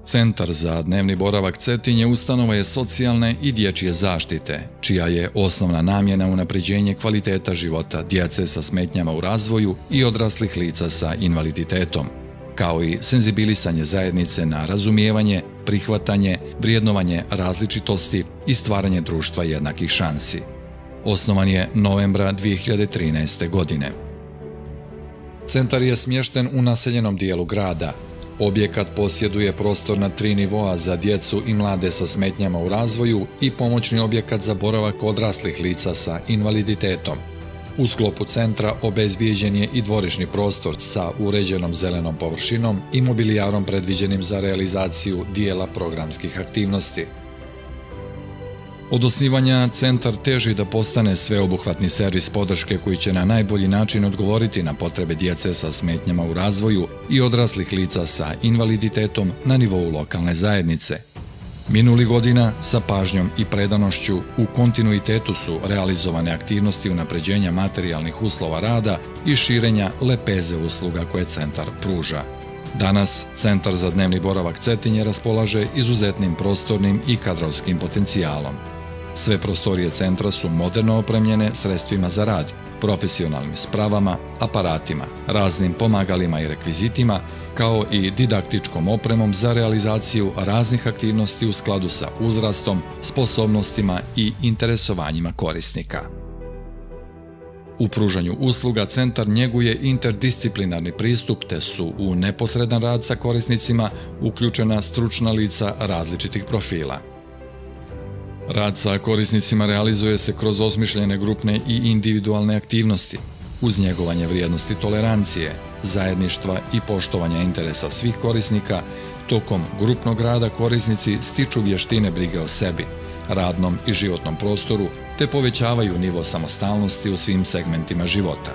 Centar za dnevni boravak Cetinje ustanova je socijalne i dječje zaštite, čija je osnovna namjena unapređenje kvaliteta života djece sa smetnjama u razvoju i odraslih lica sa invaliditetom, kao i senzibilisanje zajednice na razumijevanje, prihvatanje, vrijednovanje različitosti i stvaranje društva jednakih šansi. Osnovan je novembra 2013. godine. Centar je smješten u naseljenom dijelu grada. Objekat posjeduje prostor na 3 nivoa za djecu i mlade sa smetnjama u razvoju i pomoćni objekat za boravak odraslih lica sa invaliditetom. U sklopu centra obezbijeđen je i dvorišni prostor sa uređenom zelenom površinom i mobilijarom predviđenim za realizaciju dijela programskih aktivnosti. Od osnivanja centar teži da postane sveobuhvatni servis podrške koji će na najbolji način odgovoriti na potrebe djece sa smetnjama u razvoju i odraslih lica sa invaliditetom na nivou lokalne zajednice. Minulih godina sa pažnjom i predanošću u kontinuitetu su realizovane aktivnosti unapređenja materijalnih uslova rada i širenja lepeze usluga koje centar pruža. Danas Centar za dnevni boravak Cetinje raspolaže izuzetnim prostornim i kadrovskim potencijalom. Sve prostorije centra su moderno opremljene sredstvima za rad, profesionalnim spravama, aparatima, raznim pomagalima i rekvizitima, kao i didaktičkom opremom za realizaciju raznih aktivnosti u skladu sa uzrastom, sposobnostima i interesovanjima korisnika. U pružanju usluga centar njeguje interdisciplinarni pristup te su u neposredan rad sa korisnicima uključena stručna lica različitih profila. Rad sa korisnicima realizuje se kroz osmišljene grupne i individualne aktivnosti, uz njegovanje vrijednosti tolerancije, zajedništva i poštovanja interesa svih korisnika. Tokom grupnog rada korisnici stiču vještine brige o sebi, radnom i životnom prostoru, te povećavaju nivo samostalnosti u svim segmentima života.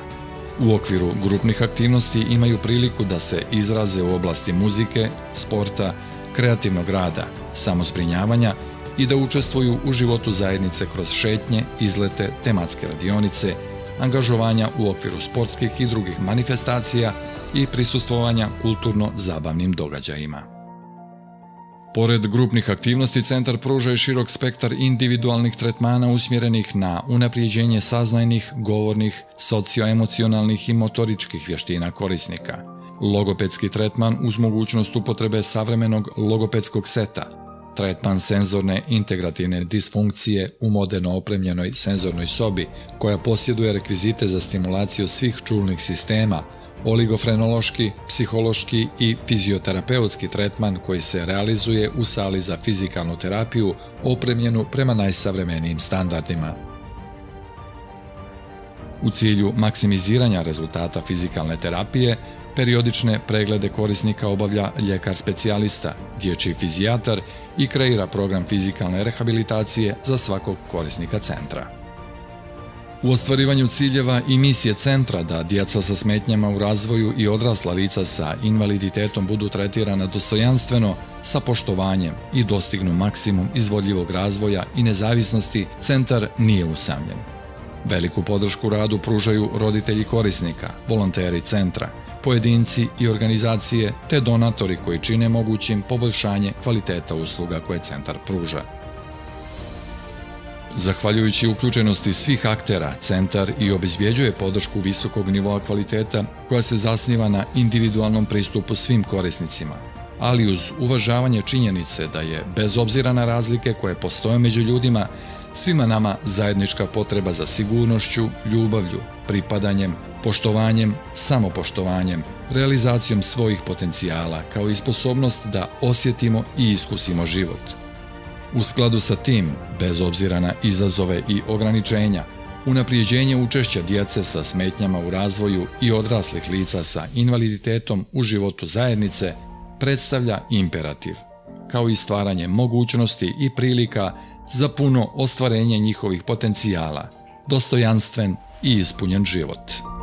U okviru grupnih aktivnosti imaju priliku da se izraze u oblasti muzike, sporta, kreativnog rada, samozbrinjavanja i da učestvuju u životu zajednice kroz šetnje, izlete, tematske radionice, angažovanja u okviru sportskih i drugih manifestacija i prisustvovanja kulturno-zabavnim događajima. Pored grupnih aktivnosti, centar pruža i širok spektar individualnih tretmana usmjerenih na unaprijeđenje saznajnih, govornih, socioemocionalnih i motoričkih vještina korisnika. Logopedski tretman uz mogućnost upotrebe savremenog logopedskog seta, tretman senzorne integrativne disfunkcije u moderno opremljenoj senzornoj sobi koja posjeduje rekvizite za stimulaciju svih čulnih sistema, oligofrenološki, psihološki i fizioterapeutski tretman koji se realizuje u sali za fizikalnu terapiju opremljenu prema najsavremenijim standardima. U cilju maksimiziranja rezultata fizikalne terapije, periodične preglede korisnika obavlja ljekar specijalista, dječji fizijatar i kreira program fizikalne rehabilitacije za svakog korisnika centra. U ostvarivanju ciljeva i misije centra da djeca sa smetnjama u razvoju i odrasla lica sa invaliditetom budu tretirana dostojanstveno, sa poštovanjem i dostignu maksimum izvodljivog razvoja i nezavisnosti, centar nije usamljen. Veliku podršku radu pružaju roditelji korisnika, volonteri centra, pojedinci i organizacije te donatori koji čine mogućim poboljšanje kvaliteta usluga koje centar pruža. Zahvaljujući uključenosti svih aktera, centar i obezbjeđuje podršku visokog nivoa kvaliteta koja se zasniva na individualnom pristupu svim korisnicima, ali uz uvažavanje činjenice da je, bez obzira na razlike koje postoje među ljudima, svima nama zajednička potreba za sigurnošću, ljubavlju, pripadanjem, poštovanjem, samopoštovanjem, realizacijom svojih potencijala kao i sposobnost da osjetimo i iskusimo život. U skladu sa tim, bez obzira na izazove i ograničenja, unaprijeđenje učešća djece sa smetnjama u razvoju i odraslih lica sa invaliditetom u životu zajednice predstavlja imperativ, kao i stvaranje mogućnosti i prilika za puno ostvarenje njihovih potencijala, dostojanstven i ispunjen život.